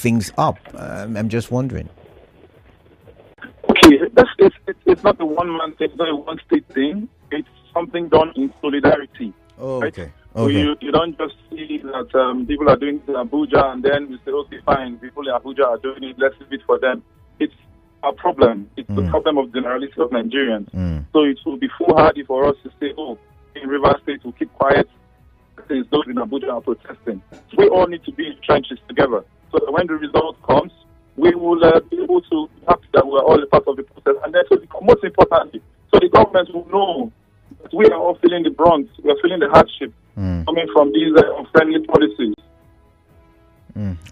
things up? I'm just wondering. Okay, it's not a one-man thing, it's not a one-state thing. It's something done in solidarity. Oh, right? okay. So you don't just see that people are doing it in Abuja and then you say, okay, fine, people in Abuja are doing it, let's leave it for them. It's a problem. It's the problem of the generality of Nigerians. So it will be foolhardy for us to say, oh, in Rivers State we'll keep quiet since those in Abuja are protesting. So we all need to be in trenches together. So that when the result comes, we will be able to happy that we're all a part of the process. And then, most importantly, so the government will know that we are all feeling the brunt, we are feeling the hardship coming from these unfriendly policies.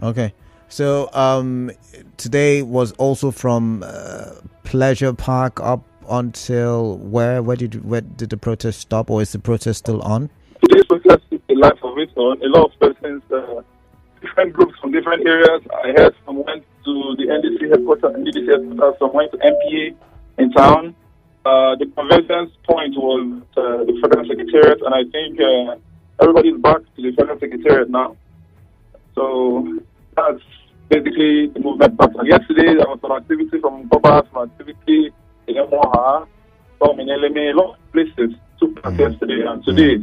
Okay. So today was also from Pleasure Park up until where? Where did the protest stop, or is the protest still on? Today's protest is a life of its own. A lot of persons, different groups from different areas. I heard some went to the NDC headquarters, some went to MPA in town. The convergence point was the Federal Secretariat, and I think everybody's back to the Federal Secretariat now. So that's basically the movement back. And yesterday there was some activity from Gogo, some activity in Moha, some in LMA, a lot of places took place yesterday, and today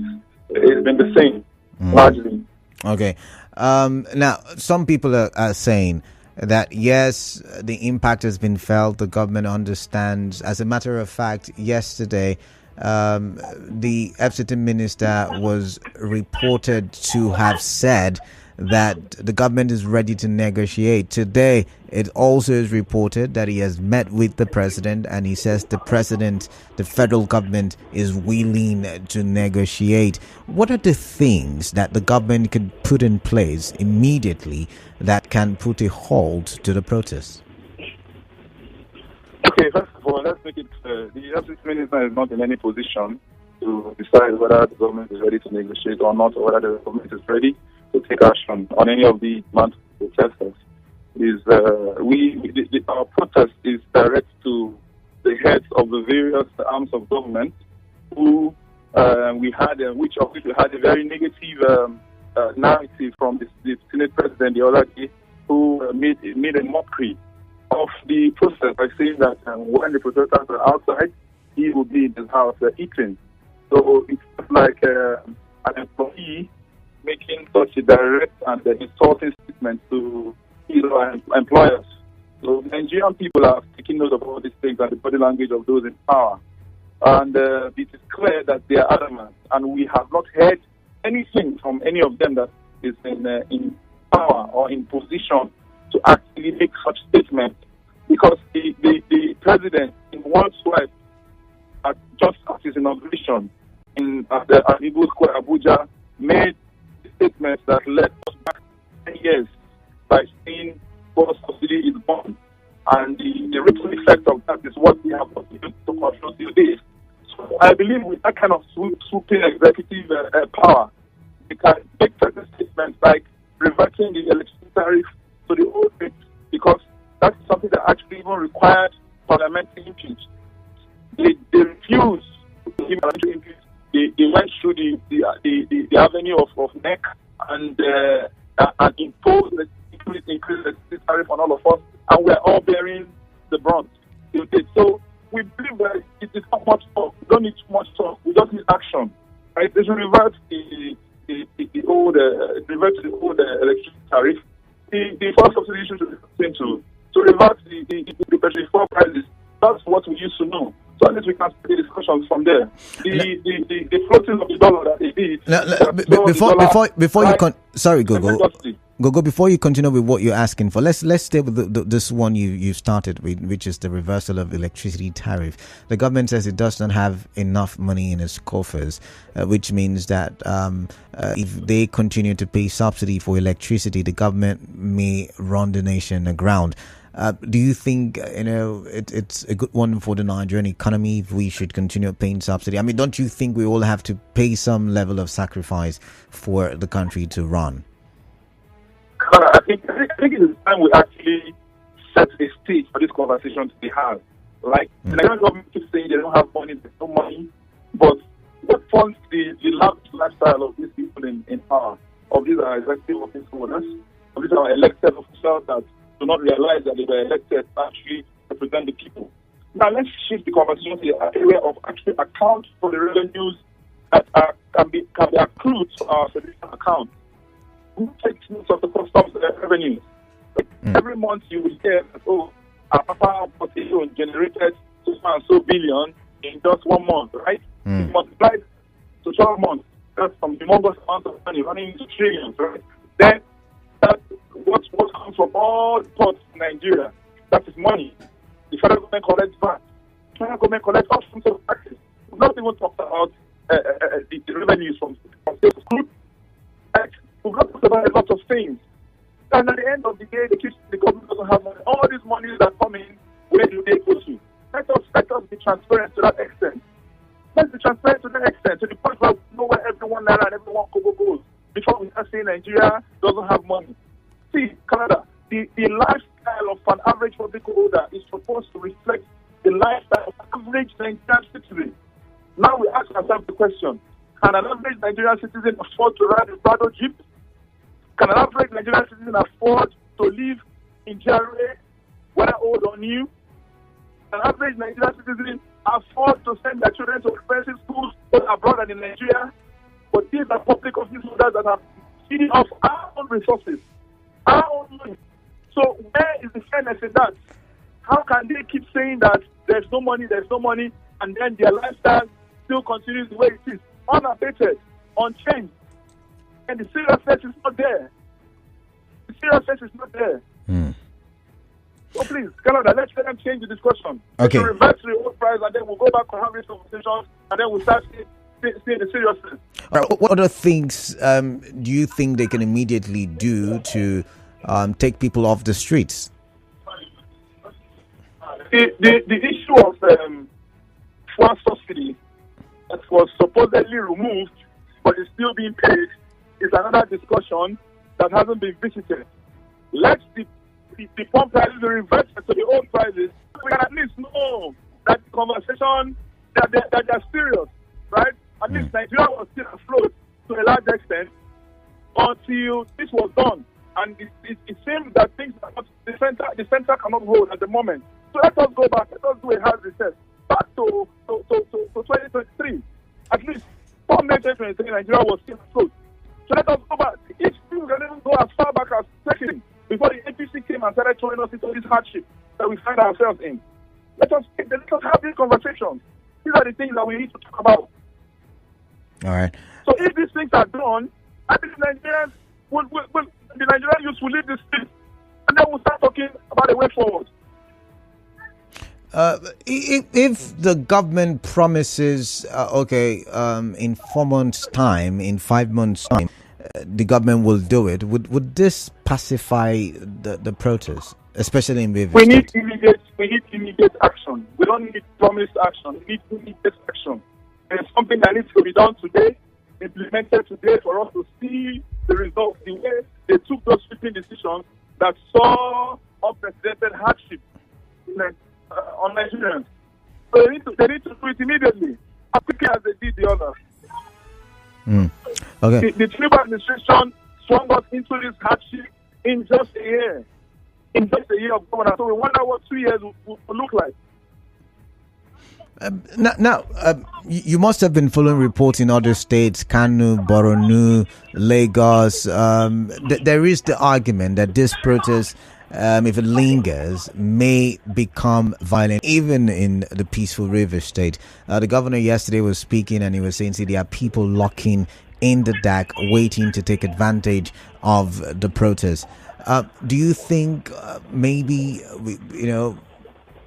it's been the same, largely. Okay. Now, some people are saying that, yes, the impact has been felt, the government understands. As a matter of fact, yesterday, the FCT minister was reported to have said that the government is ready to negotiate. Today, it also is reported that he has met with the president, and he says the federal government is willing to negotiate. What are the things that the government can put in place immediately that can put a halt to the protests? Okay, first of all, let's make it clear. The FCT minister is not in any position to decide whether the government is ready to negotiate or not, or whether the government is ready to take action on any of the demands of protesters. Our protest is direct to the heads of the various arms of government, who we had a very negative narrative from the Senate president the other day, who made a mockery of the process by saying that when the protesters are outside, he will be in his house eating. So it's just like an employee making such a direct and insulting statement to his employers. So Nigerian people are taking note of all these things and the body language of those in power. And it is clear that they are adamant, and we have not heard anything from any of them that is in power or in position to actually make such statements. Because the president, in one swipe, just at his inauguration at the Amigo Square, Abuja, made statements that led us back 10 years by saying fuel subsidy is gone. And the ripple effect of that is what we have not been able to control today. So I believe with that kind of swooping executive power, we can make certain statements like reverting the electricity tariff to the old rate, because that's something that actually even required parliamentary impeachment. They refused to give parliamentary impeachment. They went through the avenue of NEC and imposed the increase the tariff on all of us, and we're all bearing the brunt. So we believe that it is not much talk. We don't need too much talk. We just need action. Right? They should revert the old electricity tariff. The fuel subsidy should be continued to revert the petrol fuel prices. That's what we used to know. So at least we can see the discussions from there. The floating of the dollar that they did. Before you sorry, Gogo. Gogo, before you continue with what you're asking for, let's stay with this one you started with, which is the reversal of electricity tariff. The government says it does not have enough money in its coffers, which means that if they continue to pay subsidy for electricity, the government may run the nation aground. Do you think it's a good one for the Nigerian economy if we should continue paying subsidy? I mean, don't you think we all have to pay some level of sacrifice for the country to run? I think it is time we actually set a stage for this conversation to be had. Like, the Nigerian government keeps saying they don't have money, there's no money, but what funds the lavish lifestyle of these people in power, of these executive office holders? of these are elected officials that do not realize that they were elected to actually represent the people. Now let's shift the conversation to the area of actually account for the revenues that can be accrued to our federation account. Who takes note of the customs revenues? Every month you will hear that, our Papa Potato generated so and so billion in just 1 month, right? It multiplied to 12 months. That's some humongous amount of money running into trillions, right? Then that's what comes from all the ports in Nigeria. That is money. The federal government collects VAT. The federal government collects all sorts of taxes. We've not even talked about the revenues from sales of crude. We've not talked about a lot of things. And at the end of the day, the government doesn't have money. All these monies that come in, where do they go to? Let us be transparent to that extent. Let's be transparent to that extent, to the point where we know where everyone naira and everyone Gogo goes before we start saying Nigeria doesn't have money. See, Canada, the lifestyle of an average public holder is supposed to reflect the lifestyle of an average Nigerian citizen. Now we ask ourselves the question, can an average Nigerian citizen afford to ride a Prado Jeep? Can an average Nigerian citizen afford to live in GRA, whether old or new? An average Nigerian citizen afford to send their children to expensive schools both abroad and in Nigeria? But these are public office holders that are feeding off our own resources, our own money. So where is the fairness in that? How can they keep saying that there's no money, and then their lifestyle still continues the way it is, unabated, unchanged? And the seriousness is not there. The seriousness is not there. So please, Canada, let's let them change the discussion. Okay. Let's revert to the old price, and then we'll go back and have these conversations, and then we'll start seeing the seriousness. All right, what other things do you think they can immediately do to take people off the streets? The issue of fuel subsidy that was supposedly removed but is still being paid is another discussion that hasn't been visited. Let the pump prices be reversed to the old prices. We can at least know that the conversation, that they're serious, right? At least Nigeria was still afloat to a large extent until this was done. And it seems that things are not, the center cannot hold at the moment. So let us go back. Let us do a hard reset. Back to 2023. At least from 2023, Nigeria was still afloat. So let us go back. If we can even go as far back as second, before the APC came and started throwing us into this hardship that we find ourselves in. Let us have these conversations. These are the things that we need to talk about. All right. So if these things are done, I think Nigerians the Nigerian youth will leave the street, and then we'll start talking about a way forward. If the government promises, in 4 months' time, in 5 months' time, the government will do it, would this pacify the protests, especially in River State? We need immediate action. We don't need promised action. We need immediate action. There's something that needs to be done today, implemented today, for us to see the results, the way they took those sweeping decisions that saw unprecedented hardship on Nigerians. So they need to do it immediately, as quickly as they did the others. Okay. The Tinubu administration swung us into this hardship in just a year. In just a year of governance. So we wonder what 2 years will look like. You must have been following reports in other states, Kano, Borno, Lagos. There is the argument that this protest, if it lingers, may become violent, even in the peaceful River State. The governor yesterday was speaking, and he was saying, see, there are people locking in the dark, waiting to take advantage of the protest. Do you think maybe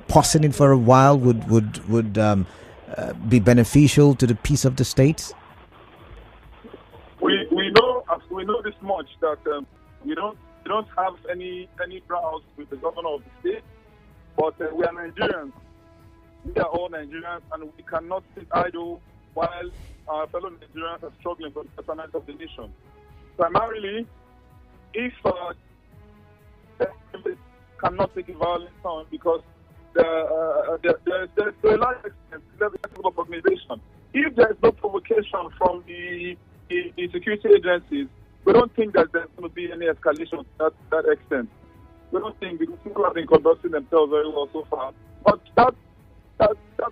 pausing it for a while would be beneficial to the peace of the state? We know this much, that we don't have any grounds with the governor of the state, but we are Nigerians. We are all Nigerians, and we cannot sit idle while our fellow Nigerians are struggling for the betterment of the nation. Primarily, if cannot take a violent turn, because there's a large extent of organization. If there's no provocation from the security agencies, We don't think that there's going to be any escalation to that extent. We don't think, because people have been conducting themselves very well so far. But that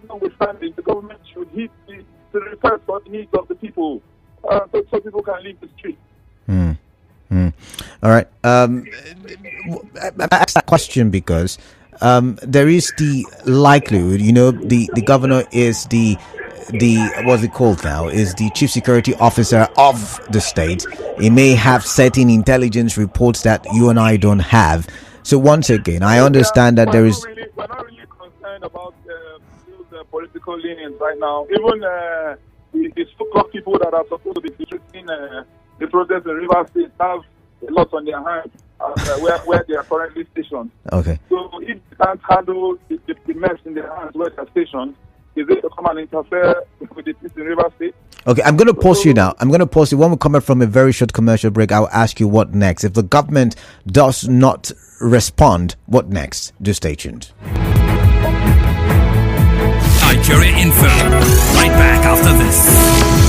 notwithstanding, the government should hit to refer to the needs of the people, so people can leave the street. All right. I asked that question because there is the likelihood, the governor is the what's it called now, is the chief security officer of the state. He may have certain intelligence reports that you and I don't have. So once again, I understand that there is. We're not really concerned about those political leanings right now. Even the so-called people that are supposed to be disrupting the protest in Rivers State have a lot on their hands where they are currently stationed. Okay. So if they can't handle the mess in their hands where they are stationed, is it to come and interfere with the peace in Rivers State? Okay, I'm going to pause you now. I'm going to pause you. When we come back from a very short commercial break, I'll ask you what next. If the government does not respond, what next? Do stay tuned. Nigeria Info. Right back after this.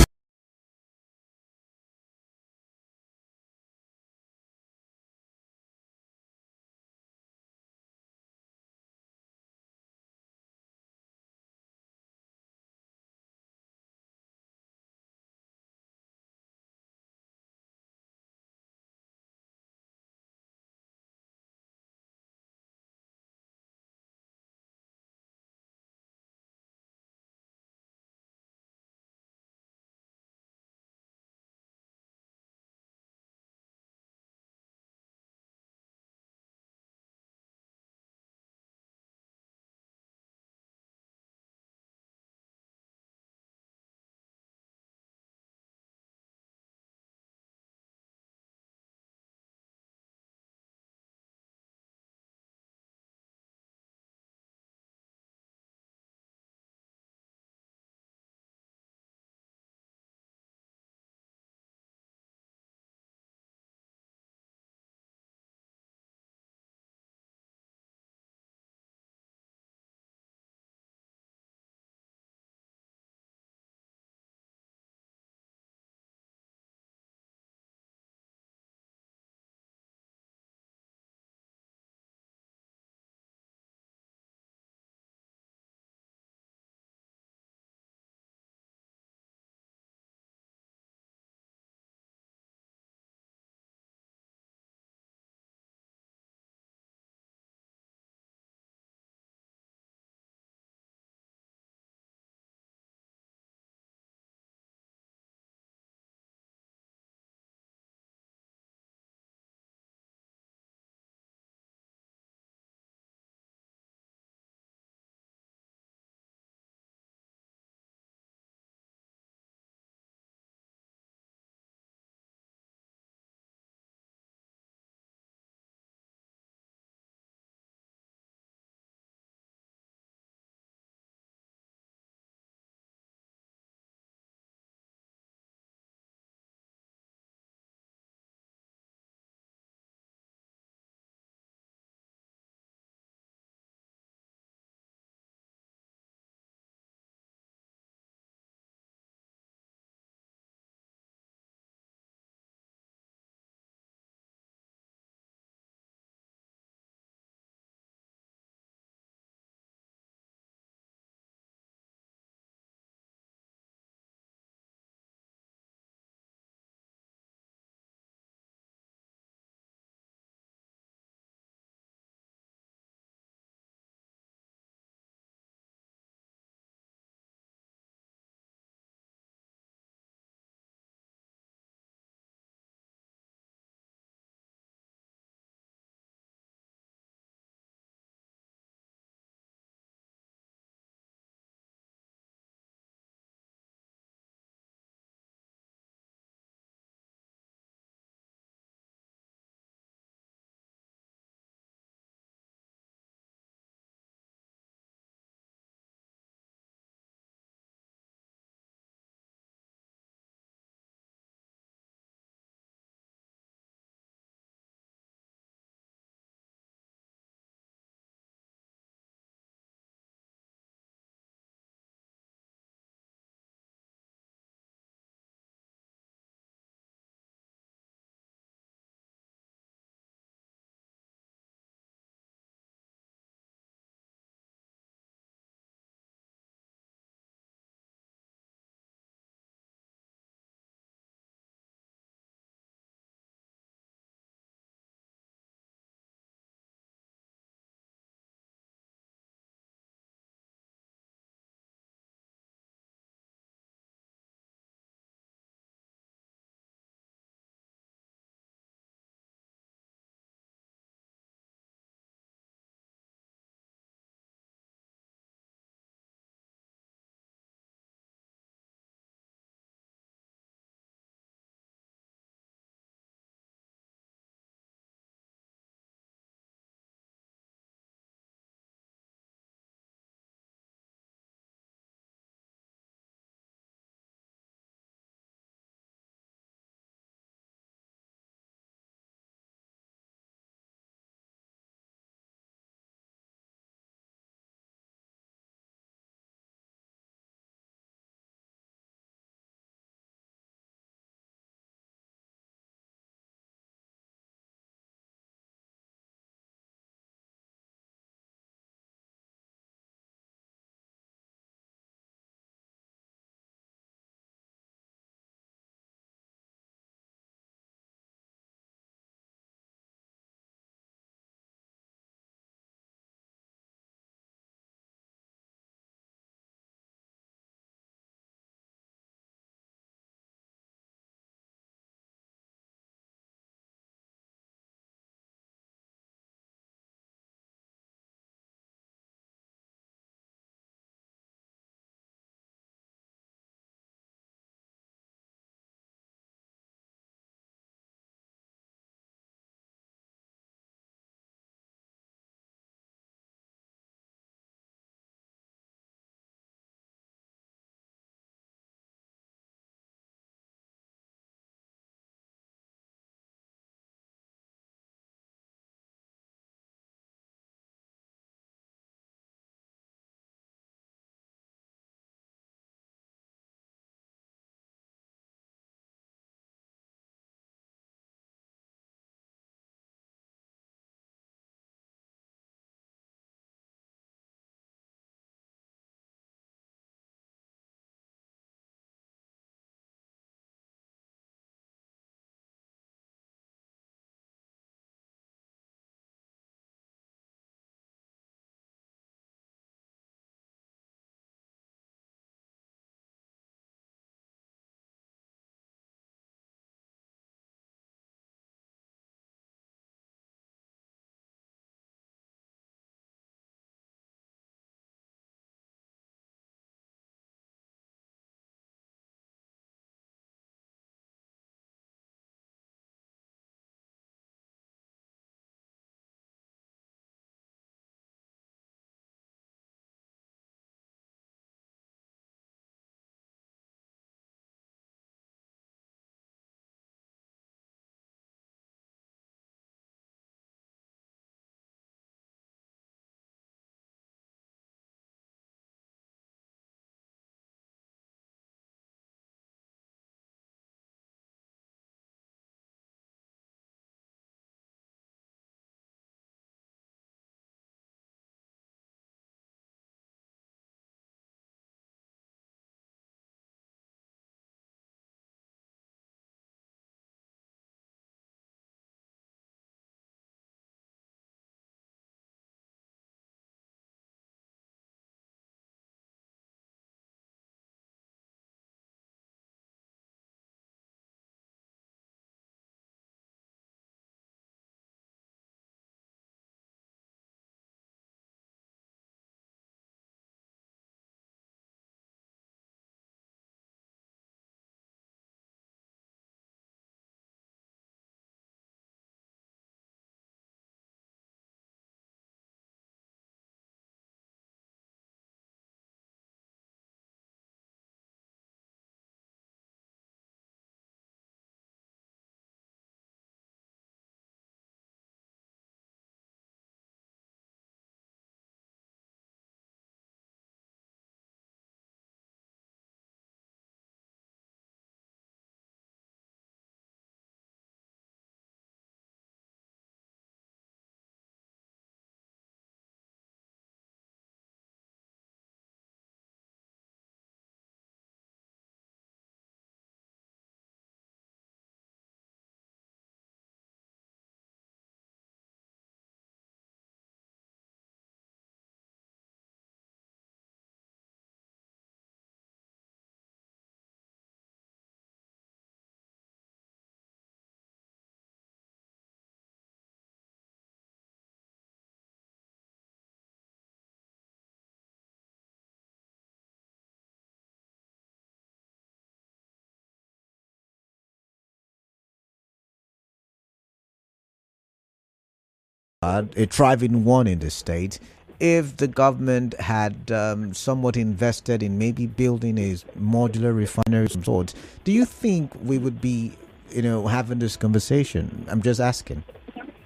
a thriving one in the state, if the government had somewhat invested in maybe building a modular refinery of some sort, do you think we would be, having this conversation? I'm just asking.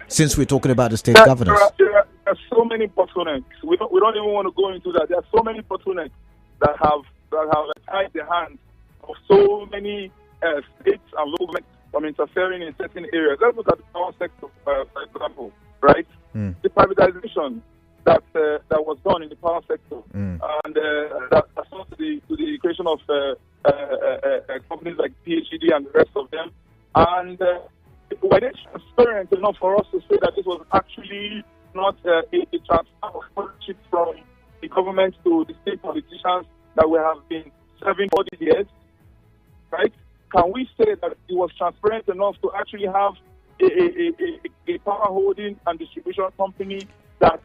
Since we're talking about the state governors. There are so many bottlenecks. We don't even want to go into that. There are so many bottlenecks that have tied the hands of so many states and local governments from interfering in certain areas. Let's look at the power sector, for example, right? The privatization that was done in the power sector, and that led to the creation of companies like PhD and the rest of them. And were they transparent enough for us to say that this was actually not a transfer of ownership from the government to the state politicians that we have been serving for these years? Right? Can we say that it was transparent enough to actually have a power holding and distribution company that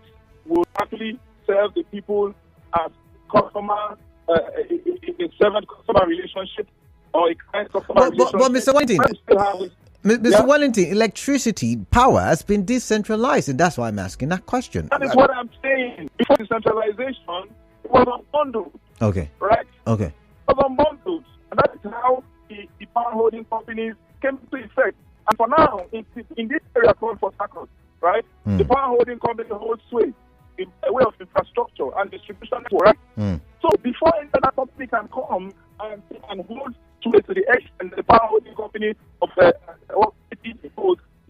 will actually serve the people as customer, a servant-customer relationship or a client-customer relationship? But Mr. Wellington, Mr. Wellington, electricity, power has been decentralized, and that's why I'm asking that question. That is what I'm saying. Before decentralization, it was unbundled. Okay. Right? Okay. It was unbundled. And that is how the power holding companies came into effect. And for now, in this area called Port Harcourt, right, the power holding company holds sway in a way of infrastructure and distribution network. Right? So before another company can come and hold sway to the extent the power holding company of Port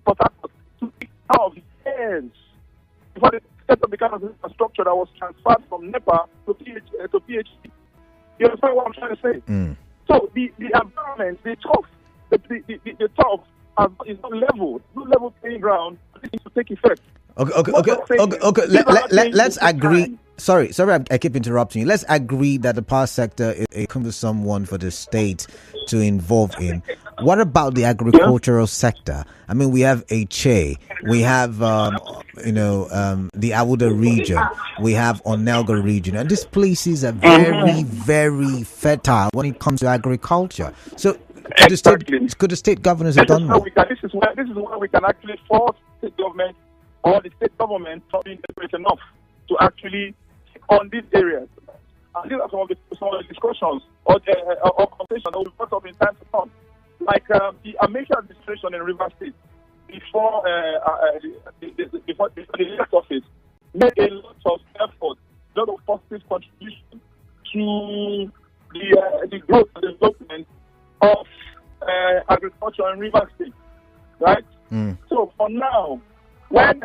Harcourt to take out of years before they set up the kind of infrastructure that was transferred from NEPA to PhD. You understand what I'm trying to say? So the environment, the top is not level. No level playing ground. It needs to take effect. Okay. Let's agree. Sorry, I keep interrupting you. Let's agree that the power sector is a cumbersome one for the state to involve in. What about the agricultural sector? I mean, we have Che, we have the Awuda region, we have Onelga region, and these places are very, very fertile when it comes to agriculture. So, could the state governors have done more? This is where we can actually force the government or the state government not being desperate enough to actually take on these areas. And these are some of the discussions or conversations that will be brought up in time to come. Like the American administration in Rivers State, before the next office, made a lot of effort, a lot of positive contribution to the growth and development of agriculture in Rivers State, right? So for now, when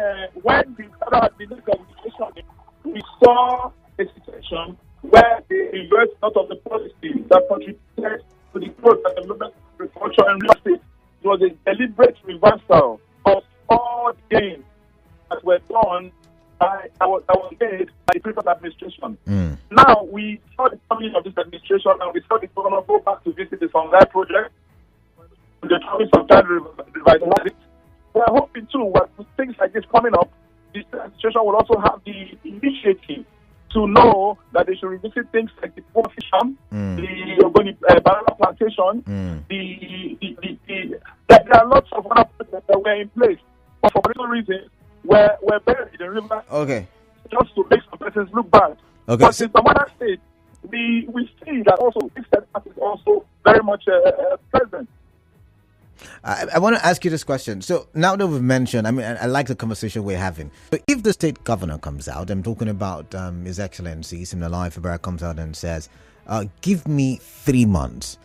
we started the next administration, we saw a situation where they reversed a lot of the policies that contributed to the growth and development of agriculture in Rivers State. It was a deliberate reversal of all the gains that were done that was made by the previous administration. Now we saw the coming of this administration and we saw the governor go back to visit the Songhai project. The promise of time revitalize it. We're hoping too, with things like this coming up, this administration will also have the initiative to know that they should revisit things like the Port Fisham, the Ogoni banana plantation, there are lots of other projects that were in place, but for political reasons, we're buried in the river. Okay. Just to make some persons look bad. Okay. But in some other states, we see that also this setback is also very much present. I want to ask you this question. So now that we've mentioned, I like the conversation we're having. So if the state governor comes out, I'm talking about His Excellency Siminalayi Fubara comes out and says, give me 3 months,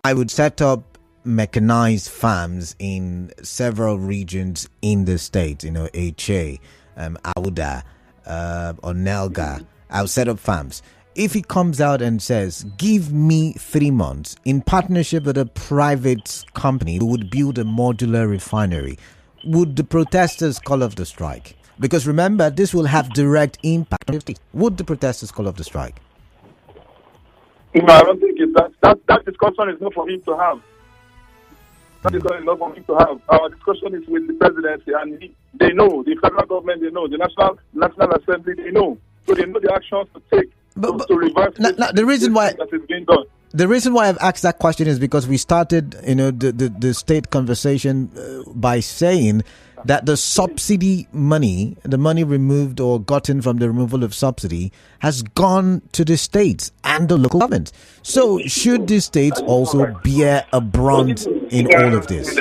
I would set up mechanized farms in several regions in the state, Che, Awuda, Onelga. I'll set up farms. If he comes out and says, give me 3 months in partnership with a private company who would build a modular refinery, would the protesters call off the strike? Because remember, this will have direct impact on the state. Would the protesters call off the strike? No, I don't think that discussion is not for him to have. That discussion is not for him to have. Our discussion is with the presidency, and they know, the federal government, they know, the National Assembly, they know. So they know the actions to take. To reverse the reason why that is being done. The reason why I've asked that question is because we started, the state conversation by saying that the subsidy money, the money removed or gotten from the removal of subsidy, has gone to the states and the local government. So should the states also bear a brunt in all of this?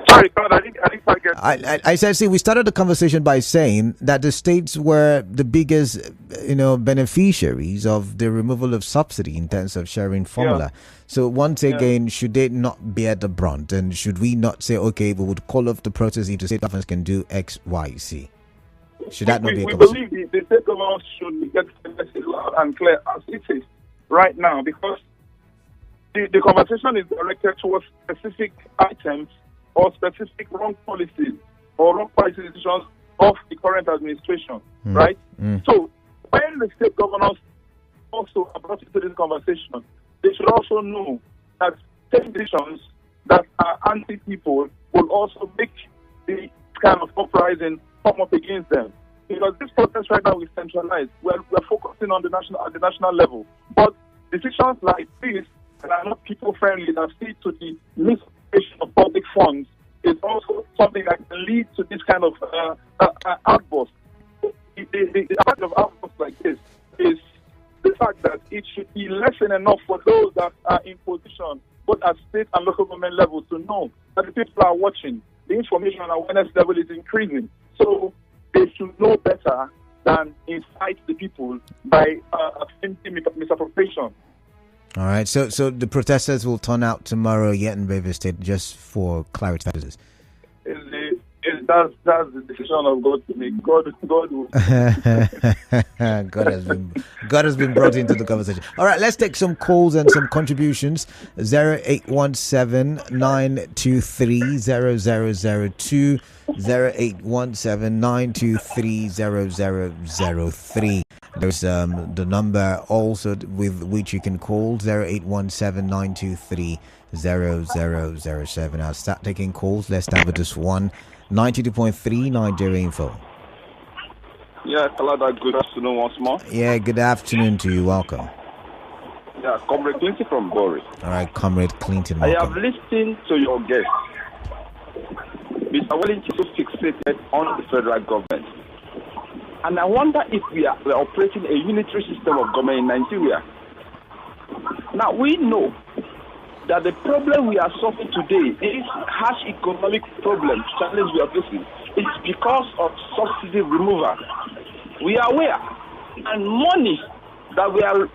Sorry, I didn't quite get. I said, see, we started the conversation by saying that the states were the biggest, beneficiaries of the removal of subsidy in terms of sharing formula. Yeah. So once again, should they not bear the brunt? And should we not say, okay, we would call off the protest if the state governments can do X, Y, Z? Should that not be a conversation? We believe the state governments should get the message loud and clear as it is right now, because the conversation is directed towards specific items or specific wrong policies or wrong policy decisions of the current administration, right? So when the state governors also are brought into this conversation, they should also know that state decisions that are anti-people will also make the kind of uprising come up against them. Because this protest right now is centralized. We're focusing on at the national level. But decisions like this that are not people-friendly, that lead to the misappropriation of public funds, is also something that can lead to this kind of outburst. The effect of outbursts like this is the fact that it should be lesson enough for those that are in position, both at state and local government level, to know that the people are watching. The information and awareness level is increasing. So they should know better than incite the people by attempting misappropriation. All right, so the protesters will turn out tomorrow yet in River State, just for clarity purposes. That's the decision of God to make. God will. God has been brought into the conversation. All right, let's take some calls and some contributions. 0817-923-0002, 0817-923-0003. There's the number also with which you can call, 0817-923-0007. I'll start taking calls. Let's start with this one. 92.3 Nigeria Info. Yeah, Kalada, good afternoon once more. Yeah, good afternoon to you. Welcome. Yeah, Comrade Clinton from Boris. All right, Comrade Clinton, welcome. I have listened to your guest. Mr. Wellington is so fixated on the federal government. And I wonder if we are operating a unitary system of government in Nigeria. Now, we know that the problem we are solving today is harsh economic problem, challenge we are facing. It's because of subsidy removal. We are aware, and money that we are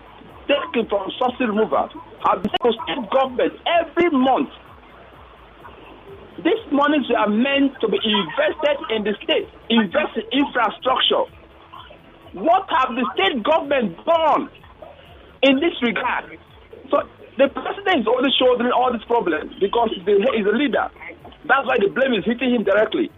taking from subsidy removal have been taken to state government every month. These monies are meant to be invested in the state, invest in infrastructure. What have the state government done in this regard? So the president is only shouldering all these problems because he's a leader. That's why the blame is hitting him directly.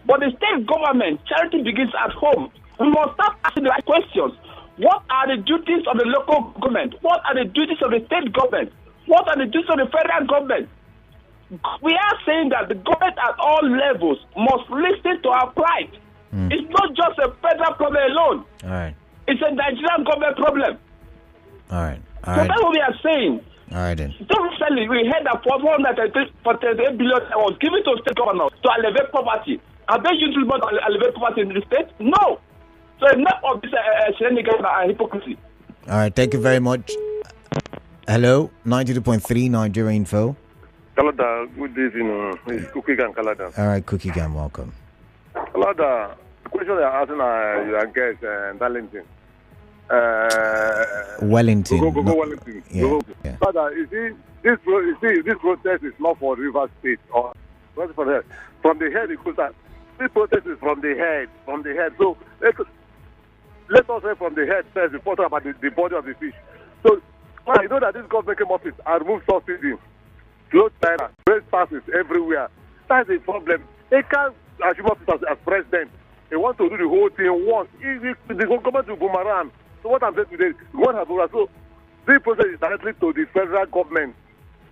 But the state government, charity begins at home. We must start asking the right questions. What are the duties of the local government? What are the duties of the state government? What are the duties of the federal government? We are saying that the government at all levels must listen to our plight. It's not just a federal problem alone. All right. It's a Nigerian government problem. All right. So that's what we are saying. All right then. So recently we heard that 438 billion was given to state governors to elevate poverty. Are they using money to elevate poverty in the state? No. So enough of this shenanigans and hypocrisy. All right. Thank you very much. Hello, 92.3 Nigeria Info. Kalada, good evening. It's Cookie Gang, Kalada. All right, Cookie Gang, welcome. Kalada, the question you're asking your guest, Wellington. Wellington. Gogo Wellington. Yeah. Yeah. Kalada, you see, this protest is not for River State or from the head. This protest is from the head. So let us say from the head first before talk about the body of the fish. So you know that this government came office and removed subsidy. Close China, raise taxes everywhere. That's the problem. They can't assume office as president. They want to do the whole thing once. The government will boomerang. So what I'm saying today, what has boomerang. So this process is directly to the federal government.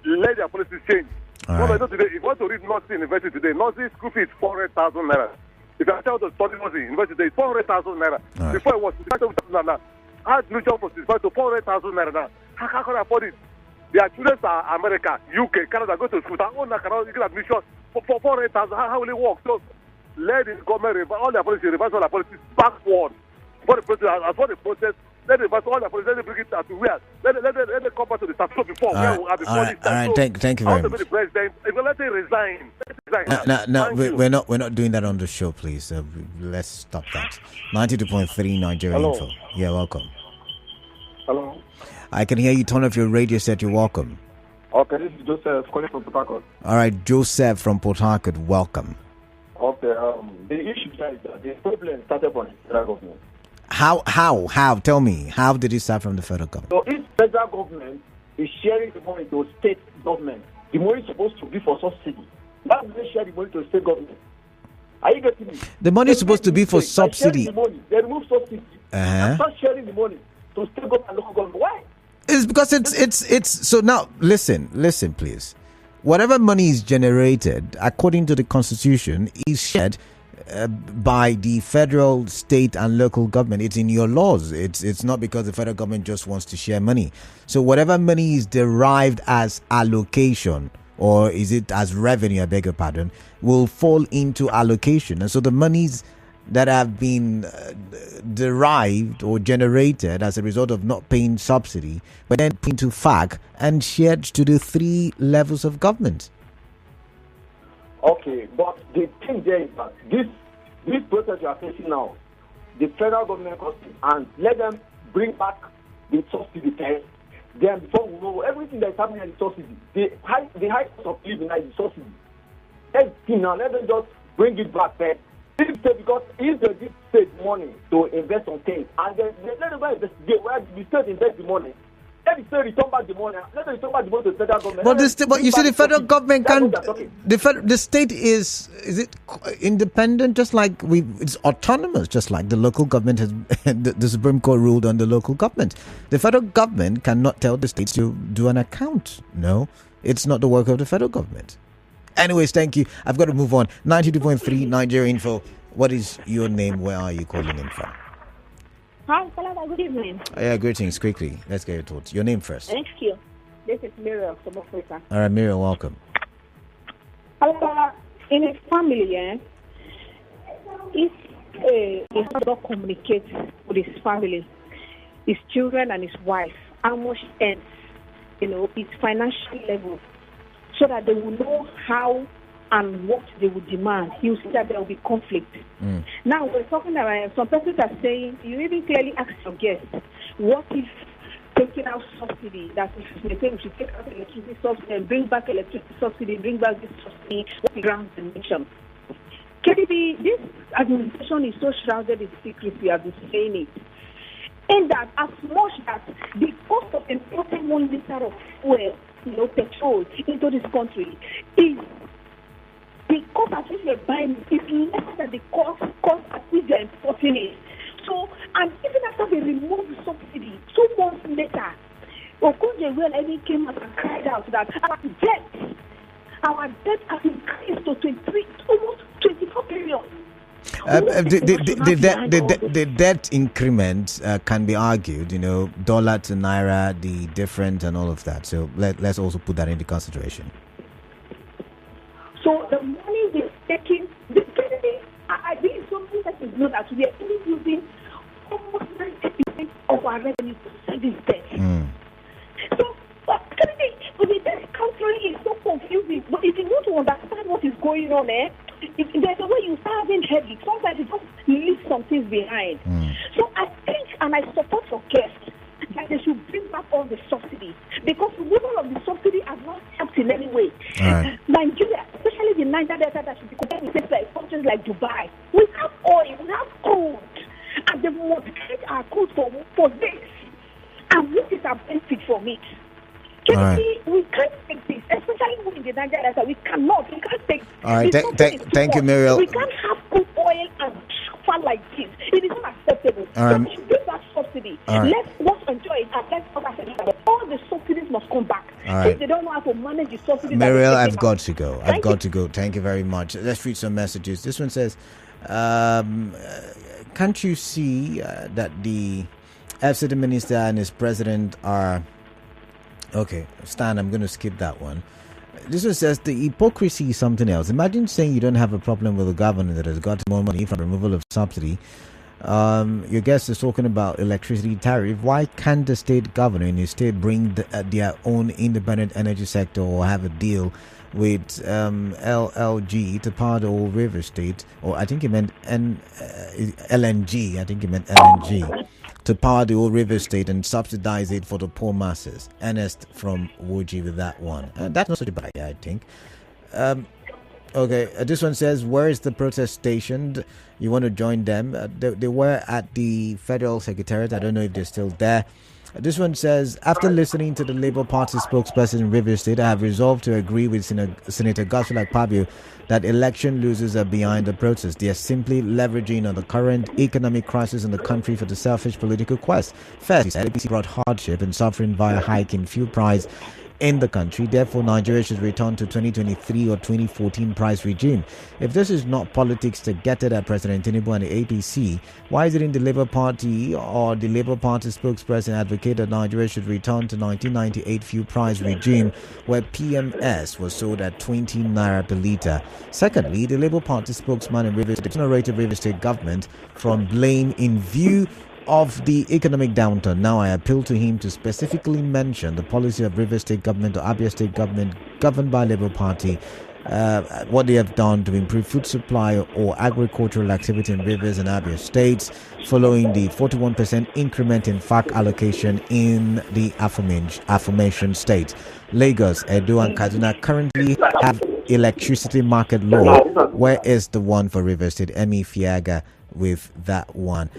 Let their policies change. What I know today, if you want to read nursing university today, nursing school fee is 400,000 naira. If I tell you to study nursing university today, it's 400,000 naira. Before it was 65,000 naira. How do you jump from 65 to 400,000 naira now? How can I afford it? Their children are America, UK, Canada, go to school. You get admission for 400,000, how will it work? So let the government all their policies, revise all their policies backward. For the protest, as for the protest, let them revise all their policies, let them bring it to where? Let them come back to the status quo before. All right. Thank you very much. The president, if you let him resign. No, we're not doing that on the show, please. Let's stop that. 92.3 Nigeria Info. Yeah, welcome. Hello. I can hear you. Turn off your radio set. You're welcome. Okay, this is Joseph calling from Port Harcourt. All right, Joseph from Port Harcourt. Welcome. Okay. The issue is that the problem started from the federal government. How? Tell me. How did it start from the federal government? So if federal government is sharing the money to state government, the money is supposed to be for subsidy. Why do they share the money to state government? Are you getting me? The money is supposed to be for subsidy. The money, they remove subsidy. And start sharing the money to state government and local government. Why? It's because it's so now listen please. Whatever money is generated according to the constitution is shared by the federal, state and local government. It's in your laws. It's not because the federal government just wants to share money. So whatever money is derived as allocation, or is it as revenue, I beg your pardon, will fall into allocation. And so the monies that have been derived or generated as a result of not paying subsidy, but then put into FAC and shared to the 3 levels of government. Okay, but the thing there is that this process you are facing now, the federal government comes in and let them bring back the subsidy first. Then before we know everything that is happening in the subsidy, the high cost of living is the subsidy. Everything now, let them just bring it back first. Because if they give state money to invest on things, and then let them investigate where the state invest the money. Let the state return back the money. Let them return back the money to the federal government. But you see, the federal government can't. The state is it independent? Just like it's autonomous. Just like the local government has. The Supreme Court ruled on the local government. The federal government cannot tell the states to do an account. No, it's not the work of the federal government. Anyways, thank you. I've got to move on. 92.3 Nigeria Info. What is your name? Where are you calling in from? Hi, Salada. Good evening. Yeah, greetings. Quickly, let's get your thoughts. Your name first. Thank you. This is Miriam from Africa. All right, Miriam, welcome. In a family, if he does not communicate with his family, his children and his wife, how much ends, his financial level, so that they will know how and what they will demand, you see that there will be conflict. Now, we're talking about, some persons are saying, you even clearly ask your guest, what if taking out subsidy, that we should take out electricity subsidy and bring back electricity subsidy, bring back this subsidy, what the grounds and nation? KDB, this administration is so shrouded in secrecy, I've been saying it. And that as much as the cost of importing 1 liter of fuel, petrol into this country is the cost at which they're buying is less than the cost at which they're importing it. So, and even after they remove the subsidy, 2 months later, Okonjo-Iweala came out and cried out that our debt has increased to almost 24 billion. The debt increment can be argued, dollar to naira, the difference and all of that. So let's also put that into consideration. So the money they're taking, I think something that is known that we are only using almost 90% of our revenue to service debt. So, the debt country is so confusing. But if you want to understand what is going on there, there's a way you start having headache. Sometimes you just leave some things behind. So I think, and I support your guest, that they should bring back all the subsidies, because removal of the subsidy has not helped in any way. Right. Nigeria, especially the Niger Delta, that should be compared with countries like Dubai. We have oil, we have crude, and they've multiplied our crude for this. And what is our benefit from it? We can't take this, especially in the Niger Delta. We can't take. All right, thank you, Muriel. We can't have crude oil and fat like this. It is not acceptable. All right. So we should give that subsidy. Let's enjoy it and let's not accept it. But all the subsidies must come back. All right. If they don't know how to manage the subsidies. Muriel, I've got to go. Thank you very much. Let's read some messages. This one says, can't you see that the FCD minister and his president are... Okay, Stan, I'm going to skip that one. This one says the hypocrisy is something else. Imagine saying you don't have a problem with a governor that has got more money from removal of subsidy. Your guest is talking about electricity tariff. Why can't the state governor in his state bring their own independent energy sector or have a deal with LLG to power the whole river state? Or I think he meant LNG. I think he meant LNG to power the whole river state and subsidize it for the poor masses. Ernest from Woji with that one. That's not such a bad idea, I think. Okay, this one says, where is the protest stationed? You want to join them? They were at the Federal Secretariat. I don't know if they're still there. This one says, after listening to the Labour Party spokesperson in Rivers State, I have resolved to agree with Senator Godswill Akpabio that election losers are behind the protest. They are simply leveraging on the current economic crisis in the country for the selfish political quest. First, he said, APC brought hardship and suffering via hike in fuel price in the country. Therefore, Nigeria should return to 2023 or 2014 price regime. If this is not politics to get it at President Tinubu and the APC, why is it in the Labour Party or the Labour Party spokesperson advocate that Nigeria should return to 1998 fuel price regime where PMS was sold at 20 naira per litre? Secondly, the Labour Party spokesman in Rivers State exonerated Rivers State government from blame in view of the economic downturn. Now I appeal to him to specifically mention the policy of River State government or Abia State government governed by Labour Party, what they have done to improve food supply or agricultural activity in Rivers and Abia states following the 41% increment in FAC allocation in the aforementioned states. Lagos, Edo and Kaduna currently have electricity market law. Where is the one for River State? Emi Fiaga with that one.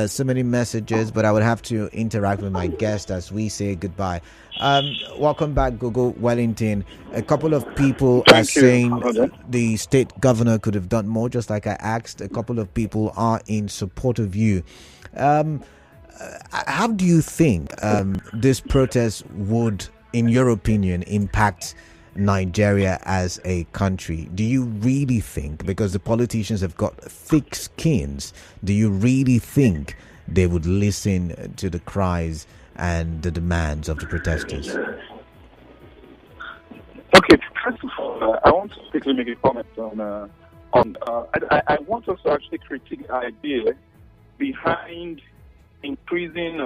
So many messages, but I would have to interact with my guest as we say goodbye. Welcome back, Gogo Wellington. A couple of people are saying the state governor could have done more, just like I asked. A couple of people are in support of you. How do you think this protest would, in your opinion, impact Nigeria as a country? Do you really think, because the politicians have got thick skins, do you really think they would listen to the cries and the demands of the protesters? Okay, first of all, I want to quickly make a comment I want us to actually critique the idea behind increasing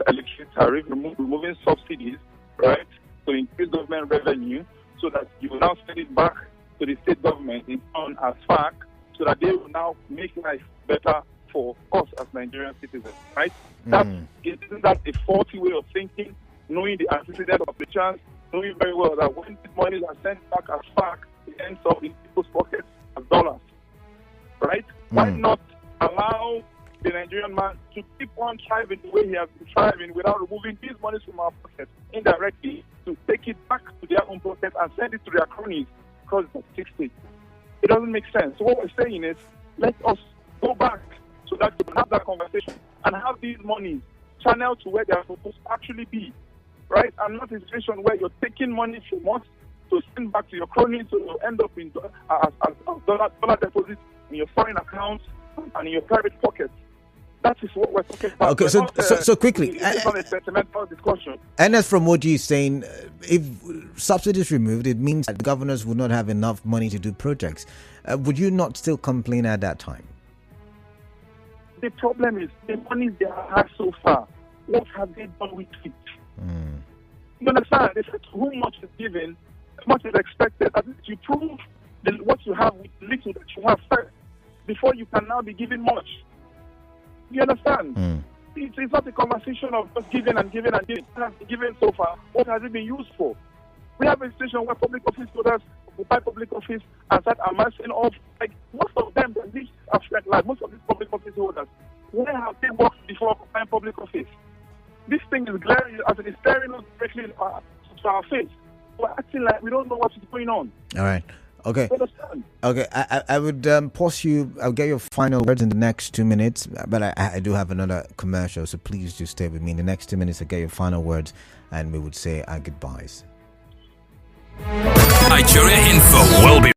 electricity tariff, removing subsidies, right? To increase government revenue so that you will now send it back to the state government in turn as FAC so that they will now make life better for us as Nigerian citizens, right? Isn't that a faulty way of thinking, knowing the antecedent of the chance, knowing very well that when these monies are sent back as FAC, it ends up in people's pockets as dollars, right? Why not allow the Nigerian man to keep on thriving the way he has been thriving without removing these monies from our pockets indirectly, to take it back to their own pockets and send it to their cronies because it's 60. It doesn't make sense. So what we're saying is, let us go back so that we can have that conversation and have these monies channeled to where they are supposed to actually be, right? And not in a situation where you're taking money from us to send back to your cronies, so you'll end up in dollar deposits in your foreign accounts and in your private pockets. That is what we're talking about. Okay, so quickly. It's not a sentimental discussion. Ernest from Woji is saying if subsidies removed, it means that governors will not have enough money to do projects. Would you not still complain at that time? The problem is the money they have had so far. What have they done with it? You understand? They said to whom much is given, much is expected. That is, you prove what you have with little that you have first before you can now be given much. You understand? It's not a conversation of just giving and giving and giving. What has been given so far? What has it been used for? We have a situation where public office holders occupy public office and start amassing off. Like most of them, like most of these public office holders, where have they worked before occupying public office? This thing is glaring, as it is staring us directly to our face. We're acting like we don't know what is going on. All right. Okay. Okay. I would pause you. I'll get your final words in the next 2 minutes, but I do have another commercial, so please do stay with me. In the next 2 minutes, I'll get your final words, and we would say our goodbyes. Nigeria Info will be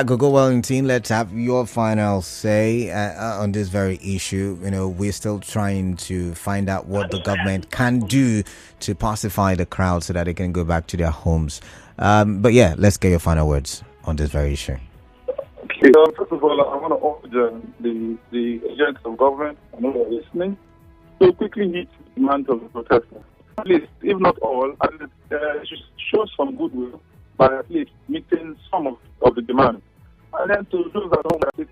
Gogo Wellington, let's have your final say on this very issue. We're still trying to find out what the government can do to pacify the crowd so that they can go back to their homes. But yeah, let's get your final words on this very issue. Okay, first of all, I want to urge the agents of government, I know they're listening, to quickly meet the demand of the protesters. At least, if not all, at least should show some goodwill by at least meeting some of the demand. And then to those at home that are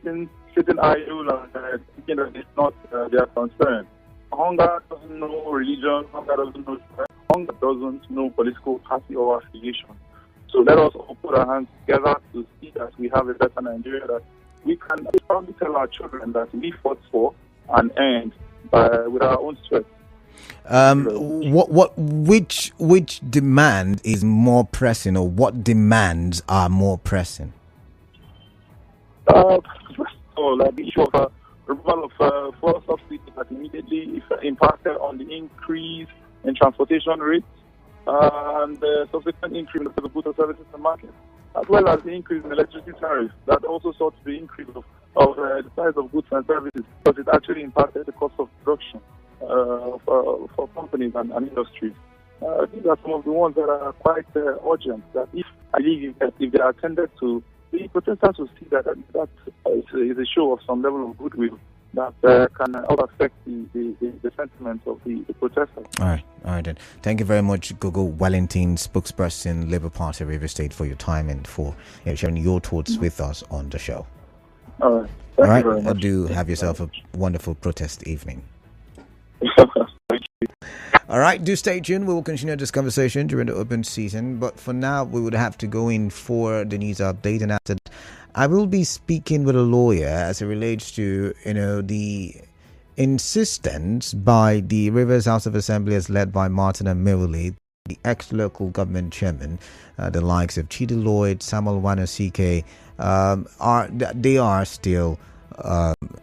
sitting idle and thinking that it's not their concern. Hunger doesn't know religion, hunger doesn't know tribe, hunger doesn't know political party or affiliation. So let us all put our hands together to see that we have a better Nigeria, that we can probably tell our children that we fought for and earned with our own sweat. Which demand is more pressing, or what demands are more pressing? First of all, the issue of removal of fuel subsidy that immediately impacted on the increase in transportation rates and the subsequent increase in the goods and services in the market, as well as the increase in electricity tariffs that also saw to the increase of the price of goods and services, because it actually impacted the cost of production for companies and industries. These are some of the ones that are quite urgent, that if they are attended to, the protesters will see that is a show of some level of goodwill that can help affect the sentiment of the protesters. All right then. Thank you very much, Gogo Wellington, spokesperson, Labour Party, River State, for your time and for sharing your thoughts with us on the show. All right. All right. Do have yourself a wonderful protest evening. Thank you. All right, do stay tuned. We will continue this conversation during the open season. But for now, we would have to go in for the news update. And after that, I will be speaking with a lawyer as it relates to, the insistence by the Rivers House of Assembly, as led by Martin Amiruli, the ex-local government chairman, the likes of Chidi Lloyd, Samuel Wanosike, are still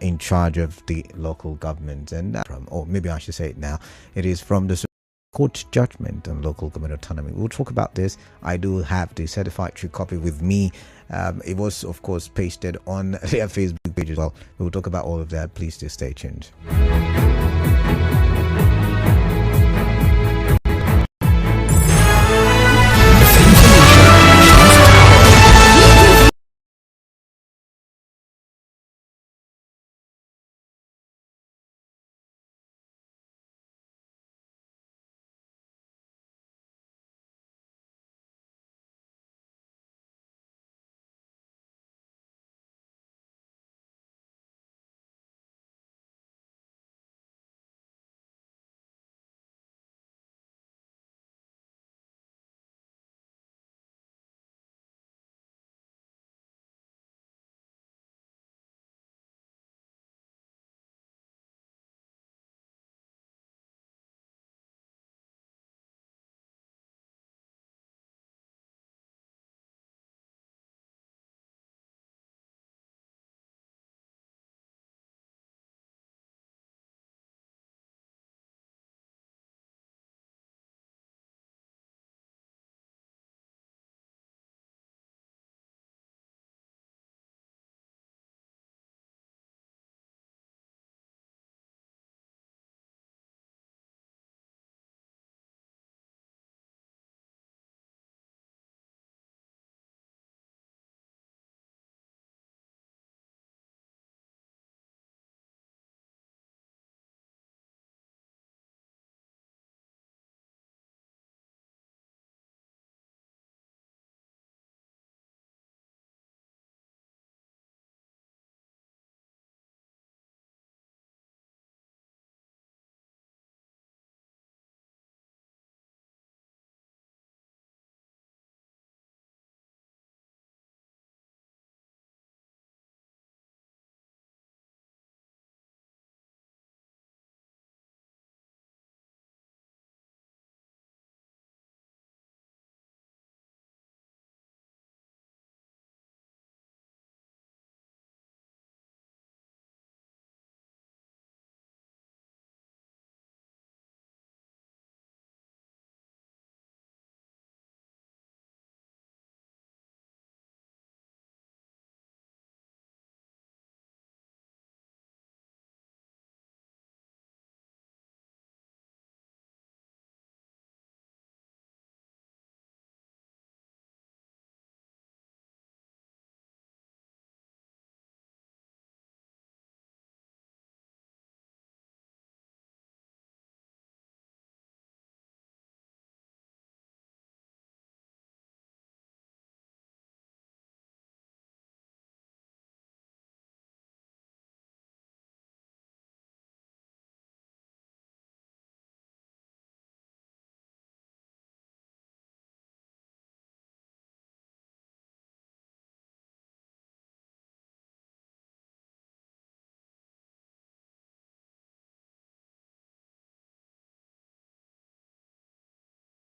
in charge of the local government, and maybe I should say it now, it is from the court judgment on local government autonomy. We'll talk about this. I do have the certified true copy with me. It was, of course, pasted on their Facebook page as well. We'll talk about all of that. Please do stay tuned.